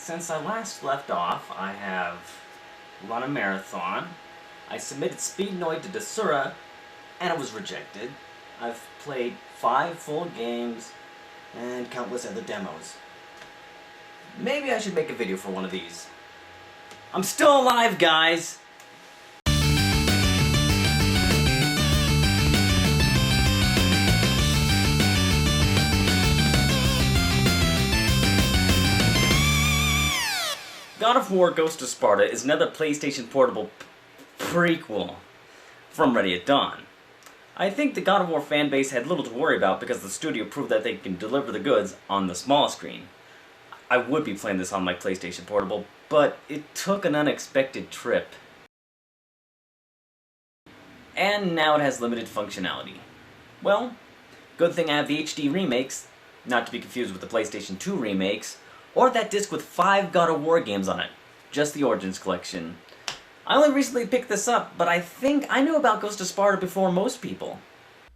Since I last left off, I have run a marathon, I submitted Speednoid to Desura, and it was rejected. I've played 5 full games, and countless other demos. Maybe I should make a video for one of these. I'm still alive, guys! God of War Ghost of Sparta is another PlayStation Portable prequel from Ready at Dawn. I think the God of War fanbase had little to worry about because the studio proved that they can deliver the goods on the small screen. I would be playing this on my PlayStation Portable, but it took an unexpected trip. And now it has limited functionality. Well, good thing I have the HD remakes, not to be confused with the PlayStation 2 remakes, or that disc with 5 God of War games on it, just the Origins collection. I only recently picked this up, but I think I knew about Ghost of Sparta before most people.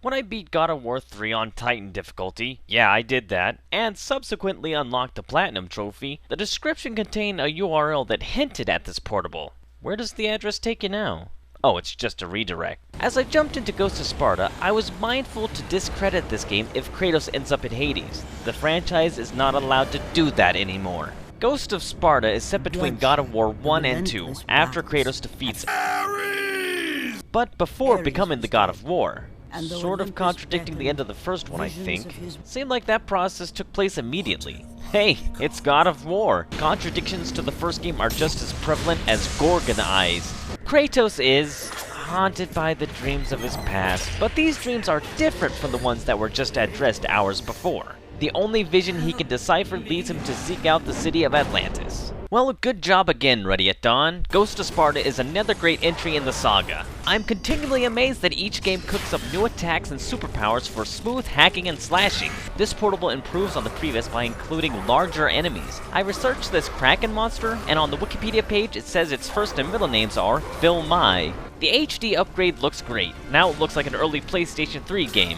When I beat God of War 3 on Titan difficulty, yeah, I did that, and subsequently unlocked the Platinum trophy, the description contained a URL that hinted at this portable. Where does the address take you now? Oh, it's just a redirect. As I jumped into Ghost of Sparta, I was mindful to discredit this game if Kratos ends up in Hades. The franchise is not allowed to do that anymore. Ghost of Sparta is set between God of War 1 and 2, after Kratos defeats Ares, but before becoming the God of War. Sort of contradicting the end of the first one, I think. Seemed like that process took place immediately. Hey, it's God of War. Contradictions to the first game are just as prevalent as Gorgon eyes. Kratos is haunted by the dreams of his past, but these dreams are different from the ones that were just addressed hours before. The only vision he can decipher leads him to seek out the city of Atlantis. Well, good job again, Ready at Dawn. Ghost of Sparta is another great entry in the saga. I'm continually amazed that each game cooks up new attacks and superpowers for smooth hacking and slashing. This portable improves on the previous by including larger enemies. I researched this Kraken monster, and on the Wikipedia page it says its first and middle names are Phil Mai. The HD upgrade looks great. Now it looks like an early PlayStation 3 game.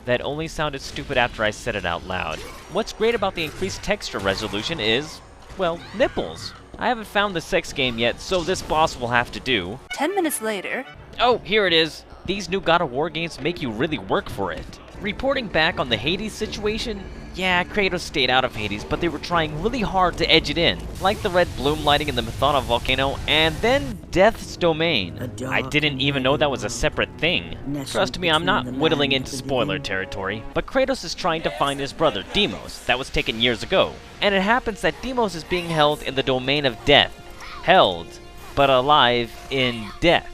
That only sounded stupid after I said it out loud. What's great about the increased texture resolution is, well, nipples. I haven't found the sex game yet, so this boss will have to do. 10 minutes later. Oh, here it is. These new God of War games make you really work for it. Reporting back on the Hades situation, yeah, Kratos stayed out of Hades, but they were trying really hard to edge it in. Like the red bloom lighting in the Methana volcano, and then Death's Domain. I didn't even know that was a separate thing. Trust me, I'm not whittling into spoiler territory, but Kratos is trying to find his brother, Deimos, that was taken years ago. And it happens that Deimos is being held in the domain of death. Held, but alive in death.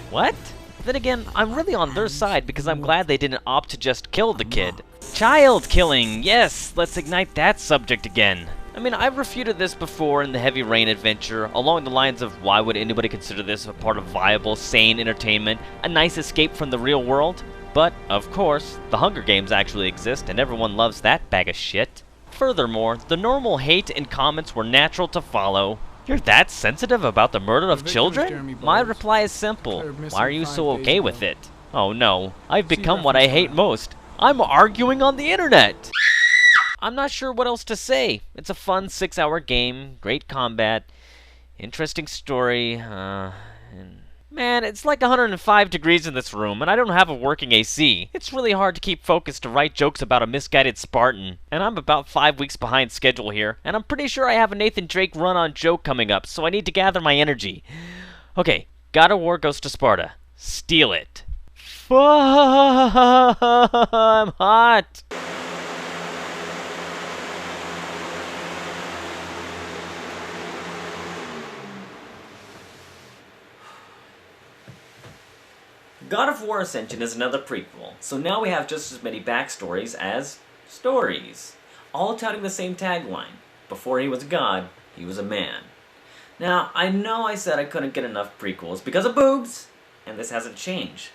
What? Then again, I'm really on their side because I'm glad they didn't opt to just kill the kid. Child killing, yes, let's ignite that subject again. I mean, I've refuted this before in the Heavy Rain adventure, along the lines of why would anybody consider this a part of viable, sane entertainment, a nice escape from the real world? But, of course, the Hunger Games actually exist and everyone loves that bag of shit. Furthermore, the normal hate and comments were natural to follow. You're that sensitive about the murder of children? My reply is simple. Why are you so okay with it? Oh no, I've become what I hate most. I'm arguing on the internet! I'm not sure what else to say. It's a fun 6-hour game, great combat, interesting story, Man, it's like 105 degrees in this room, and I don't have a working AC. It's really hard to keep focused to write jokes about a misguided Spartan. And I'm about 5 weeks behind schedule here, and I'm pretty sure I have a Nathan Drake run-on joke coming up, so I need to gather my energy. Okay, God of War Ghost of Sparta. Steal it. I'm hot! God of War Ascension is another prequel, so now we have just as many backstories as stories, all touting the same tagline. Before he was a god, he was a man. Now, I know I said I couldn't get enough prequels because of boobs, and this hasn't changed.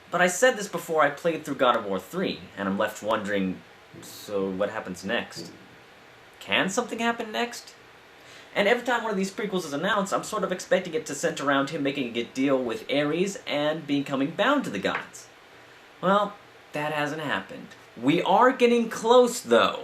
But I said this before I played through God of War 3, and I'm left wondering, so what happens next? Can something happen next? And every time one of these prequels is announced, I'm sort of expecting it to center around him making a deal with Ares and becoming bound to the gods. Well, that hasn't happened. We are getting close, though.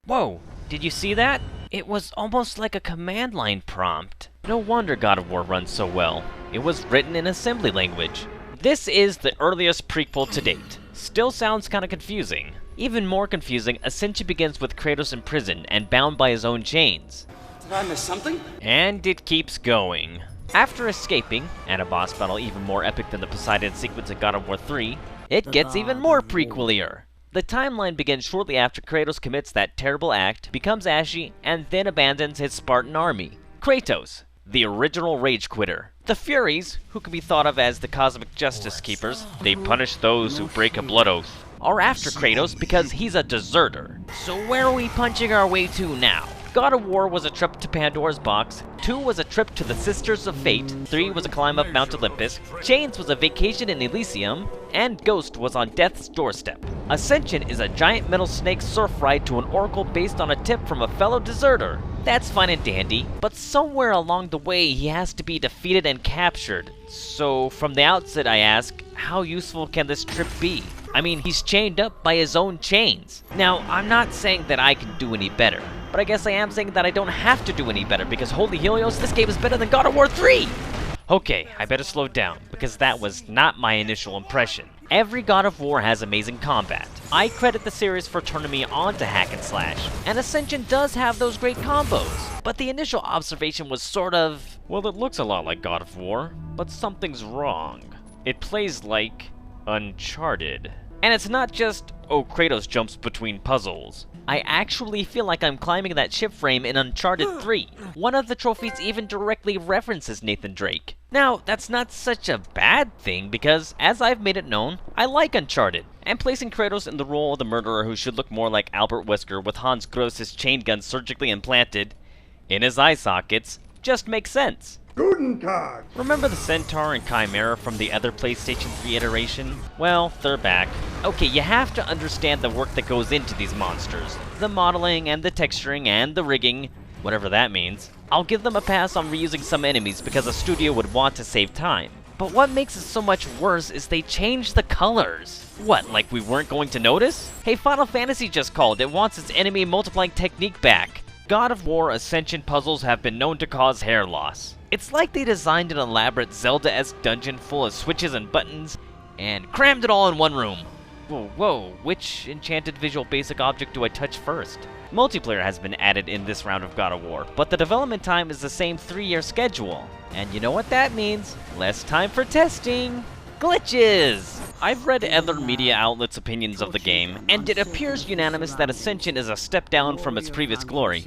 Whoa, did you see that? It was almost like a command line prompt. No wonder God of War runs so well. It was written in assembly language. This is the earliest prequel to date. Still sounds kinda confusing. Even more confusing, Ascension begins with Kratos in prison and bound by his own chains. Did I miss something? And it keeps going. After escaping, and a boss battle even more epic than the Poseidon sequence in God of War 3, it gets even more prequelier. The timeline begins shortly after Kratos commits that terrible act, becomes ashy, and then abandons his Spartan army. Kratos, the original rage quitter. The Furies, who can be thought of as the cosmic justice keepers, they punish those who break a blood oath, are after Kratos because he's a deserter. So where are we punching our way to now? God of War was a trip to Pandora's box, 2 was a trip to the Sisters of Fate, 3 was a climb up Mount Olympus, Chains was a vacation in Elysium, and Ghost was on death's doorstep. Ascension is a giant metal snake surf ride to an oracle based on a tip from a fellow deserter. That's fine and dandy, but somewhere along the way he has to be defeated and captured. So from the outset I ask, how useful can this trip be? I mean, he's chained up by his own chains. Now, I'm not saying that I can do any better, but I guess I am saying that I don't have to do any better, because holy Helios, this game is better than God of War 3! Okay, I better slow down, because that was not my initial impression. Every God of War has amazing combat. I credit the series for turning me on to hack and slash, and Ascension does have those great combos. But the initial observation was sort of, well, it looks a lot like God of War, but something's wrong. It plays like Uncharted. And it's not just, oh, Kratos jumps between puzzles. I actually feel like I'm climbing that ship frame in Uncharted 3. One of the trophies even directly references Nathan Drake. Now, that's not such a bad thing, because, as I've made it known, I like Uncharted. And placing Kratos in the role of the murderer who should look more like Albert Wesker with Hans Gross's chain gun surgically implanted in his eye sockets just makes sense. Guten Tag! Remember the Centaur and Chimera from the other PlayStation 3 iteration? Well, they're back. Okay, you have to understand the work that goes into these monsters. The modeling and the texturing and the rigging, whatever that means. I'll give them a pass on reusing some enemies because a studio would want to save time. But what makes it so much worse is they changed the colors. What, like we weren't going to notice? Hey, Final Fantasy just called. It wants its enemy multiplying technique back. God of War Ascension puzzles have been known to cause hair loss. It's like they designed an elaborate Zelda-esque dungeon full of switches and buttons, and crammed it all in one room. Whoa, which enchanted visual basic object do I touch first? Multiplayer has been added in this round of God of War, but the development time is the same 3-year schedule. And you know what that means? Less time for testing. Glitches! I've read other media outlets' opinions of the game, and it appears unanimous that Ascension is a step down from its previous glory.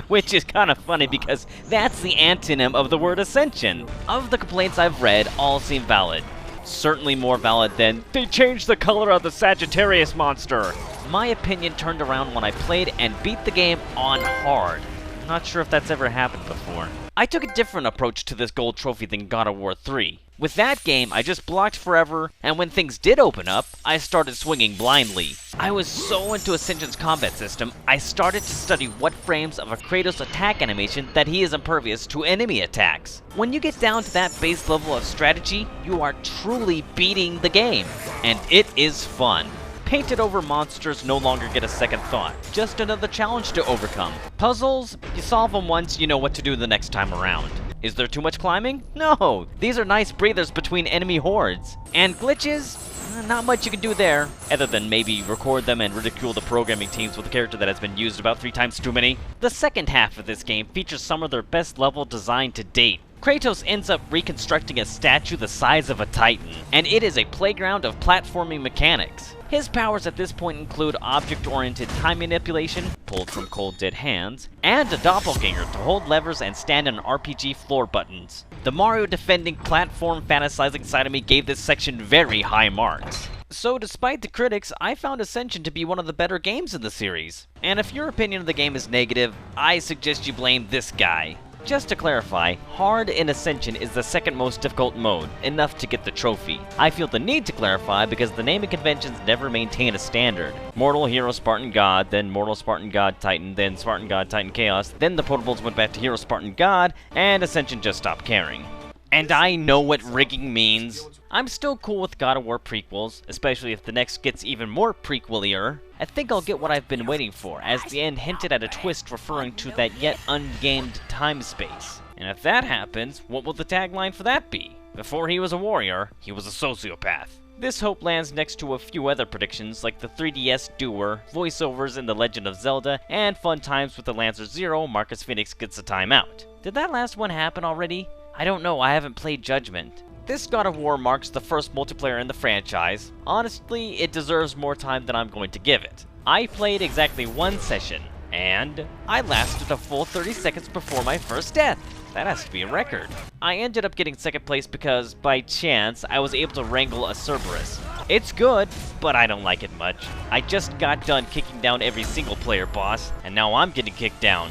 Which is kind of funny because that's the antonym of the word Ascension. Of the complaints I've read, all seem valid. Certainly more valid than, they changed the color of the Sagittarius monster. My opinion turned around when I played and beat the game on hard. Not sure if that's ever happened before. I took a different approach to this gold trophy than God of War 3. With that game, I just blocked forever, and when things did open up, I started swinging blindly. I was so into Ascension's combat system, I started to study what frames of a Kratos attack animation that he is impervious to enemy attacks. When you get down to that base level of strategy, you are truly beating the game, and it is fun. Painted over monsters no longer get a second thought, just another challenge to overcome. Puzzles, you solve them once, you know what to do the next time around. Is there too much climbing? No! These are nice breathers between enemy hordes. And glitches? Not much you can do there, other than maybe record them and ridicule the programming teams with a character that has been used about 3 times too many. The second half of this game features some of their best level design to date. Kratos ends up reconstructing a statue the size of a titan, and it is a playground of platforming mechanics. His powers at this point include object-oriented time manipulation, pulled from Cold Dead Hands, and a doppelganger to hold levers and stand on RPG floor buttons. The Mario defending platform fantasizing side of me gave this section very high marks. So despite the critics, I found Ascension to be one of the better games in the series. And if your opinion of the game is negative, I suggest you blame this guy. Just to clarify, Hard in Ascension is the second most difficult mode, enough to get the trophy. I feel the need to clarify because the naming conventions never maintain a standard. Mortal, Hero, Spartan, God, then Mortal, Spartan, God, Titan, then Spartan, God, Titan, Chaos, then the potables went back to Hero, Spartan, God, and Ascension just stopped caring. And I know what rigging means. I'm still cool with God of War prequels, especially if the next gets even more prequelier. I think I'll get what I've been waiting for, as the end hinted at a twist referring to that yet ungamed time space. And if that happens, what will the tagline for that be? Before he was a warrior, he was a sociopath. This hope lands next to a few other predictions like the 3DS Doer, voiceovers in The Legend of Zelda, and fun times with the Lancer Zero, Marcus Phoenix gets a timeout. Did that last one happen already? I don't know, I haven't played Judgment. This God of War marks the first multiplayer in the franchise. Honestly, it deserves more time than I'm going to give it. I played exactly one session, and I lasted a full 30 seconds before my first death. That has to be a record. I ended up getting second place because, by chance, I was able to wrangle a Cerberus. It's good, but I don't like it much. I just got done kicking down every single player boss, and now I'm getting kicked down.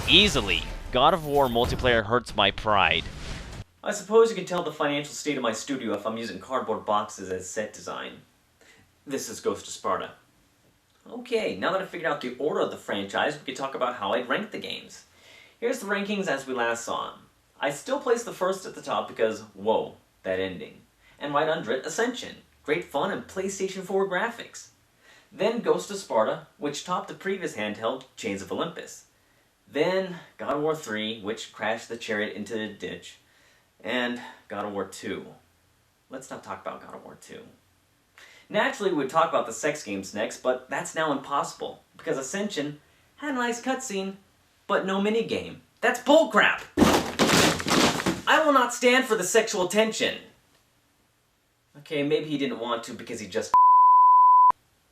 Easily. God of War multiplayer hurts my pride. I suppose you can tell the financial state of my studio if I'm using cardboard boxes as set design. This is Ghost of Sparta. Okay, now that I've figured out the order of the franchise, we can talk about how I'd rank the games. Here's the rankings as we last saw them. I still place the first at the top because, whoa, that ending. And right under it, Ascension. Great fun and PlayStation 4 graphics. Then Ghost of Sparta, which topped the previous handheld, Chains of Olympus. Then God of War 3, which crashed the chariot into the ditch. And God of War 2. Let's not talk about God of War 2. Naturally, we would talk about the sex games next, but that's now impossible, because Ascension had a nice cutscene, but no minigame. That's bullcrap! I will not stand for the sexual tension. Okay, maybe he didn't want to because he just...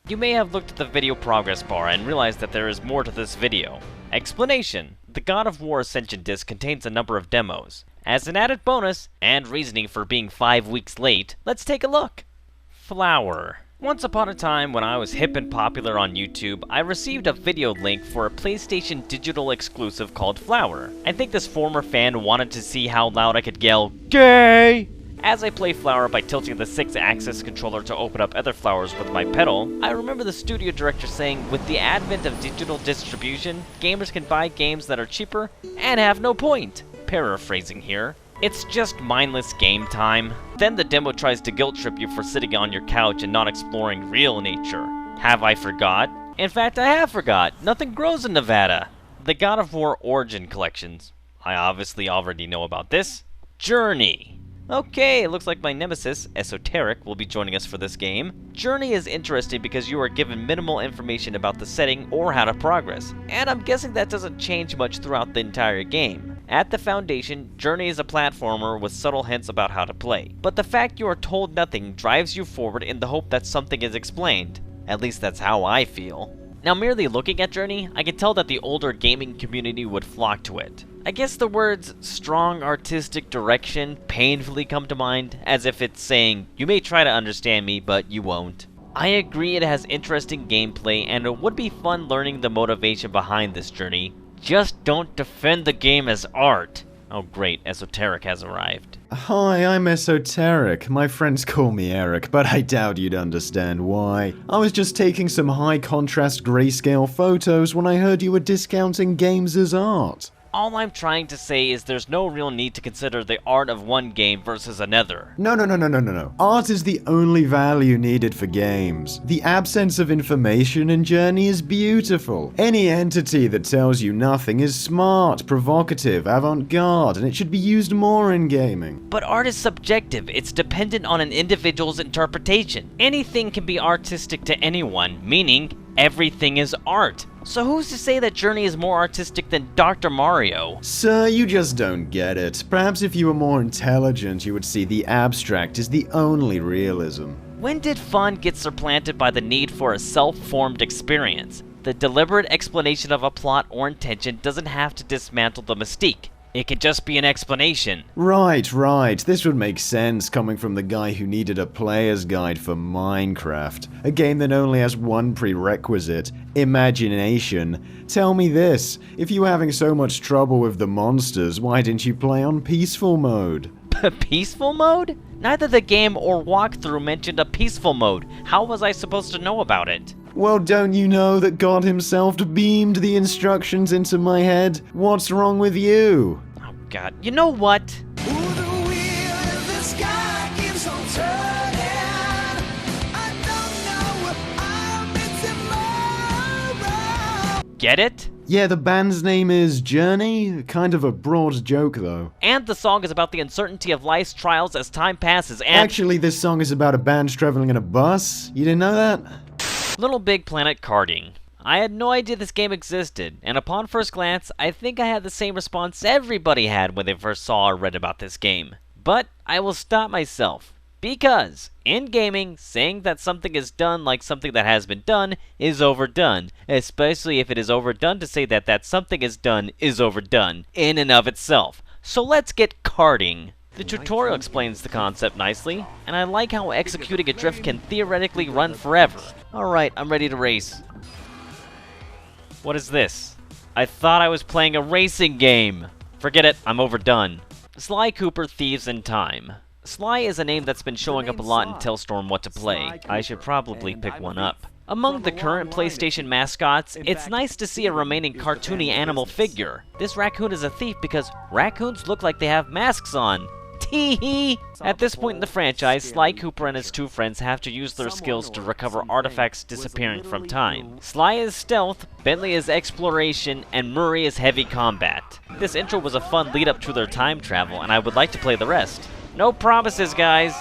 You may have looked at the video progress bar and realized that there is more to this video. Explanation. The God of War Ascension disc contains a number of demos. As an added bonus, and reasoning for being 5 weeks late, let's take a look. Flower. Once upon a time, when I was hip and popular on YouTube, I received a video link for a PlayStation Digital exclusive called Flower. I think this former fan wanted to see how loud I could yell, GAY! As I play Flower by tilting the 6-axis controller to open up other flowers with my pedal, I remember the studio director saying, with the advent of digital distribution, gamers can buy games that are cheaper and have no point. Paraphrasing here. It's just mindless game time. Then the demo tries to guilt trip you for sitting on your couch and not exploring real nature. Have I forgot? In fact, I have forgot. Nothing grows in Nevada. The God of War Origin Collections. I obviously already know about this. Journey. Okay, it looks like my nemesis, Esoteric, will be joining us for this game. Journey is interesting because you are given minimal information about the setting or how to progress, and I'm guessing that doesn't change much throughout the entire game. At the foundation, Journey is a platformer with subtle hints about how to play, but the fact you are told nothing drives you forward in the hope that something is explained. At least that's how I feel. Now, merely looking at Journey, I can tell that the older gaming community would flock to it. I guess the words strong artistic direction painfully come to mind, as if it's saying, you may try to understand me, but you won't. I agree it has interesting gameplay, and it would be fun learning the motivation behind this journey. Just don't defend the game as art. Oh great, Esoteric has arrived. Hi, I'm Esoteric. My friends call me Eric, but I doubt you'd understand why. I was just taking some high-contrast grayscale photos when I heard you were discounting games as art. All I'm trying to say is there's no real need to consider the art of one game versus another. No. Art is the only value needed for games. The absence of information in Journey is beautiful. Any entity that tells you nothing is smart, provocative, avant-garde, and it should be used more in gaming. But art is subjective. It's dependent on an individual's interpretation. Anything can be artistic to anyone, meaning everything is art. So who's to say that Journey is more artistic than Dr. Mario? Sir, you just don't get it. Perhaps if you were more intelligent, you would see the abstract is the only realism. When did fun get supplanted by the need for a self-formed experience? The deliberate explanation of a plot or intention doesn't have to dismantle the mystique. It can just be an explanation. Right. This would make sense coming from the guy who needed a player's guide for Minecraft. A game that only has one prerequisite: imagination. Tell me this, if you were having so much trouble with the monsters, why didn't you play on peaceful mode? Peaceful mode? Neither the game or walkthrough mentioned a peaceful mode. How was I supposed to know about it? Well, don't you know that God himself beamed the instructions into my head? What's wrong with you? Oh god, you know what? Get it? Yeah, the band's name is Journey. Kind of a broad joke, though. And the song is about the uncertainty of life's trials as time passes, and... Actually, this song is about a band traveling in a bus. You didn't know that? Little Big Planet karting. I had no idea this game existed, and upon first glance, I think I had the same response everybody had when they first saw or read about this game. But I will stop myself, because in gaming, saying that something is done like something that has been done is overdone, especially if it is overdone to say that something is done is overdone in and of itself. So let's get karting. The tutorial explains the concept nicely, and I like how executing a drift can theoretically run forever. Alright, I'm ready to race. What is this? I thought I was playing a racing game! Forget it, I'm overdone. Sly Cooper Thieves in Time. Sly is a name that's been showing up a lot in Tailstorm What to Play. I should probably pick one up. Among the current PlayStation mascots, it's nice to see a remaining cartoony animal figure. This raccoon is a thief because raccoons look like they have masks on. Tee-hee! At this point in the franchise, Sly Cooper and his two friends have to use their skills to recover artifacts disappearing from time. Sly is stealth, Bentley is exploration, and Murray is heavy combat. This intro was a fun lead up to their time travel, and I would like to play the rest. No promises, guys!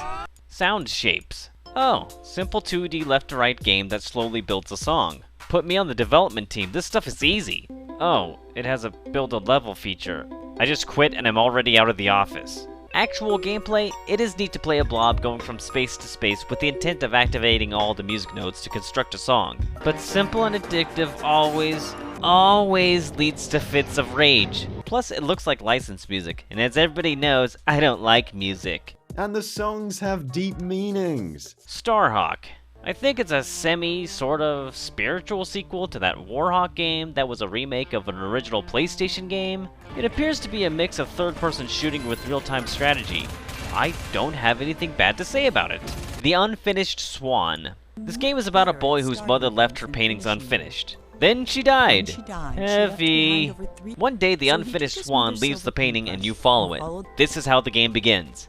Sound shapes. Oh, simple 2D left to right game that slowly builds a song. Put me on the development team, this stuff is easy. Oh, it has a build a level feature. I just quit and I'm already out of the office. Actual gameplay, it is neat to play a blob going from space to space with the intent of activating all the music notes to construct a song. But simple and addictive always leads to fits of rage. Plus, it looks like licensed music, and as everybody knows, I don't like music. And the songs have deep meanings. Starhawk. I think it's a sort of spiritual sequel to that Warhawk game that was a remake of an original PlayStation game. It appears to be a mix of third-person shooting with real-time strategy. I don't have anything bad to say about it. The Unfinished Swan. This game is about a boy whose mother left her paintings unfinished. Then she died. Heavy. One day, the Unfinished Swan leaves the painting and you follow it. This is how the game begins.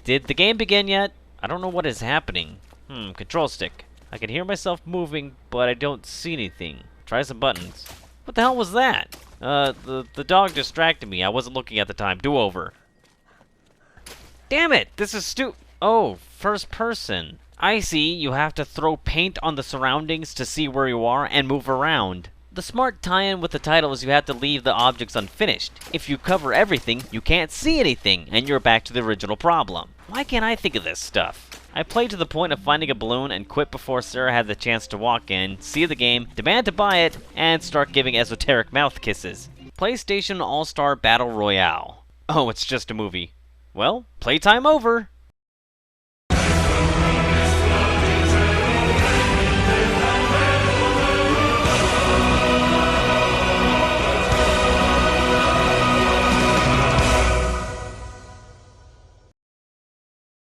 Did the game begin yet? I don't know what is happening. Control stick. I can hear myself moving, but I don't see anything. Try some buttons. What the hell was that? The dog distracted me. I wasn't looking at the time. Do over. Damn it! This is Oh, first person. I see. You have to throw paint on the surroundings to see where you are and move around. The smart tie-in with the title is you have to leave the objects unfinished. If you cover everything, you can't see anything, and you're back to the original problem. Why can't I think of this stuff? I played to the point of finding a balloon and quit before Sarah had the chance to walk in, see the game, demand to buy it, and start giving esoteric mouth kisses. PlayStation All-Star Battle Royale. Oh, it's just a movie. Well, playtime over!